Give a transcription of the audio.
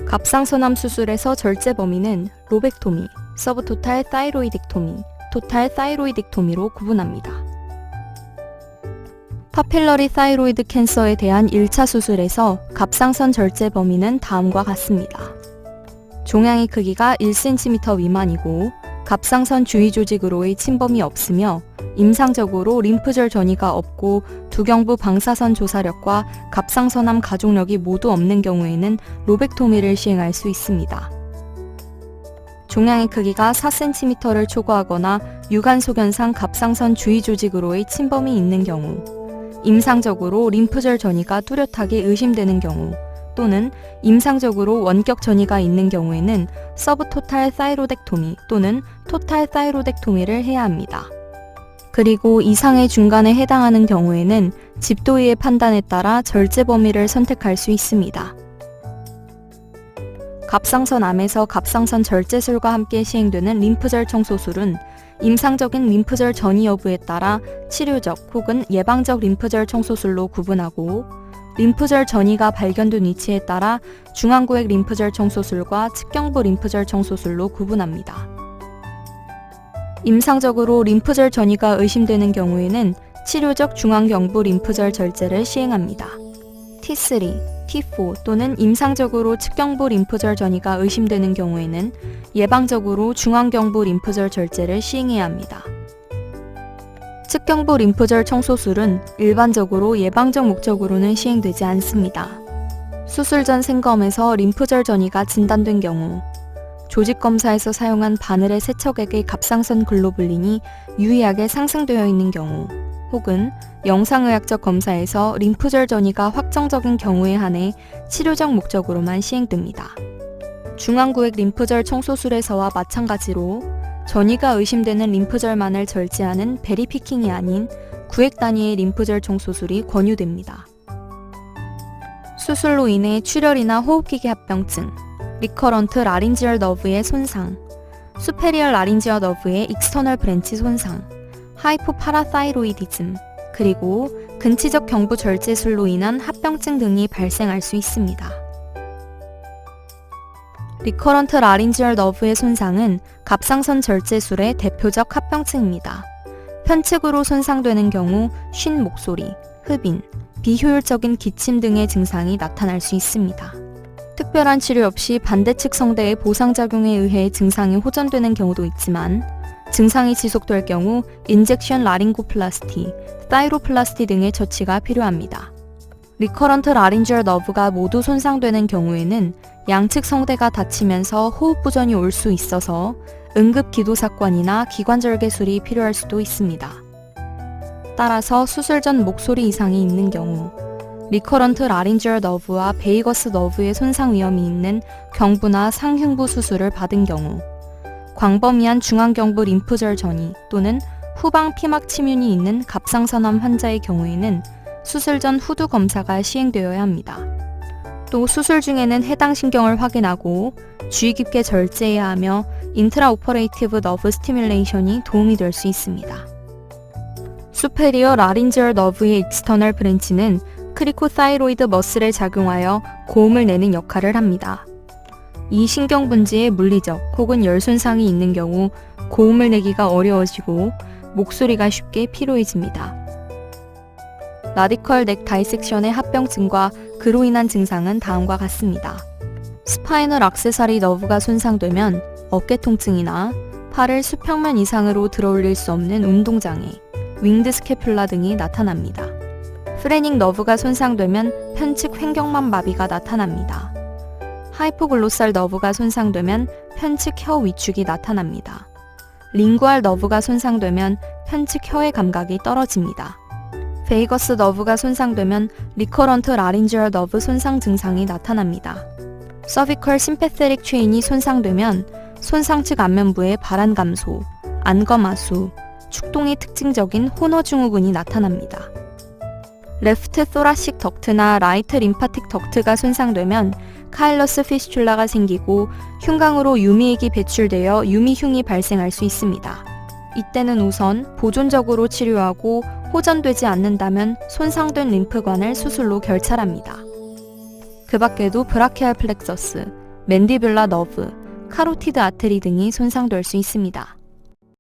갑상선암 수술에서 절제 범위는 로벡토미, 서브토탈 사이로이덱토미, 토탈 사이로이덱토미로 구분합니다. 파필러리 사이로이드 캔서에 대한 1차 수술에서 갑상선 절제 범위는 다음과 같습니다. 종양의 크기가 1cm 미만이고 갑상선 주위 조직으로의 침범이 없으며 임상적으로 림프절 전이가 없고 두경부 방사선 조사력과 갑상선암 가족력이 모두 없는 경우에는 로벡토미를 시행할 수 있습니다. 종양의 크기가 4cm를 초과하거나 유관소견상 갑상선 주위 조직으로의 침범이 있는 경우, 임상적으로 림프절 전이가 뚜렷하게 의심되는 경우, 또는 임상적으로 원격 전이가 있는 경우에는 서브토탈 사이로덱토미 또는 토탈 사이로덱토미를 해야 합니다. 그리고 이상의 중간에 해당하는 경우에는 집도의의 판단에 따라 절제 범위를 선택할 수 있습니다. 갑상선암에서 갑상선 절제술과 함께 시행되는 림프절 청소술은 임상적인 림프절 전이 여부에 따라 치료적 혹은 예방적 림프절 청소술로 구분하고, 림프절 전이가 발견된 위치에 따라 중앙구획 림프절 청소술과 측경부 림프절 청소술로 구분합니다. 임상적으로 림프절 전이가 의심되는 경우에는 치료적 중앙경부 림프절 절제를 시행합니다. T3, T4 또는 임상적으로 측경부 림프절 전이가 의심되는 경우에는 예방적으로 중앙경부 림프절 절제를 시행해야 합니다. 측경부 림프절 청소술은 일반적으로 예방적 목적으로는 시행되지 않습니다. 수술 전 생검에서 림프절 전이가 진단된 경우, 조직검사에서 사용한 바늘의 세척액의 갑상선 글로불린이 유의하게 상승되어 있는 경우, 혹은 영상의학적 검사에서 림프절 전이가 확정적인 경우에 한해 치료적 목적으로만 시행됩니다. 중앙구획 림프절 청소술에서와 마찬가지로 전이가 의심되는 림프절만을 절제하는 베리피킹이 아닌 구획 단위의 림프절 청소술이 권유됩니다. 수술로 인해 출혈이나 호흡기계 합병증, 리커런트 라린지얼 너브의 손상, 수페리얼 라린지얼 너브의 익스터널 브랜치 손상, 하이포파라사이로이디즘, 그리고 근치적 경부 절제술로 인한 합병증 등이 발생할 수 있습니다. 리커런트 라린지얼 너브의 손상은 갑상선 절제술의 대표적 합병증입니다. 편측으로 손상되는 경우 쉰 목소리, 흡인, 비효율적인 기침 등의 증상이 나타날 수 있습니다. 특별한 치료 없이 반대측 성대의 보상작용에 의해 증상이 호전되는 경우도 있지만, 증상이 지속될 경우 인젝션 라링고플라스티, 사이로플라스티 등의 처치가 필요합니다. 리커런트 라린지얼 너브가 모두 손상되는 경우에는 양측 성대가 다치면서 호흡 부전이 올 수 있어서 응급 기도사건이나 기관절개술이 필요할 수도 있습니다. 따라서 수술 전 목소리 이상이 있는 경우, 리커런트 라린지얼 너브와 베이거스 너브의 손상 위험이 있는 경부나 상흉부 수술을 받은 경우, 광범위한 중앙경부 림프절 전이 또는 후방 피막 침윤이 있는 갑상선암 환자의 경우에는 수술 전 후두 검사가 시행되어야 합니다. 또 수술 중에는 해당 신경을 확인하고 주의 깊게 절제해야 하며 인트라오퍼레이티브 너브 스티뮬레이션이 도움이 될 수 있습니다. 수페리어 라린지얼 너브의 익스터널 브랜치는 크리코사이로이드 머슬에 작용하여 고음을 내는 역할을 합니다. 이 신경분지에 물리적 혹은 열 손상이 있는 경우 고음을 내기가 어려워지고 목소리가 쉽게 피로해집니다. 라디컬 넥 다이섹션의 합병증과 그로 인한 증상은 다음과 같습니다. 스파이널 액세서리 너브가 손상되면 어깨 통증이나 팔을 수평면 이상으로 들어올릴 수 없는 운동장애, 윙드 스캐뷸라 등이 나타납니다. 프레닝 너브가 손상되면 편측 횡격막 마비가 나타납니다. 하이포글로살 너브가 손상되면 편측 혀 위축이 나타납니다. 링구알 너브가 손상되면 편측 혀의 감각이 떨어집니다. 베이거스 너브가 손상되면 리커런트 라린지얼 너브 손상 증상이 나타납니다. 서비컬 심패세릭 체인이 손상되면 손상 측 안면부의 발한 감소, 안검하수, 축동이 특징적인 호너 증후군이 나타납니다. 레프트 thoracic 덕트나 라이트 림파틱 덕트가 손상되면 카일러스 피스출라가 생기고 흉강으로 유미액이 배출되어 유미흉이 발생할 수 있습니다. 이때는 우선 보존적으로 치료하고 호전되지 않는다면 손상된 림프관을 수술로 결찰합니다. 그 밖에도 브라키알 플렉서스, 맨디뷸라 너브, 카로티드 아테리 등이 손상될 수 있습니다.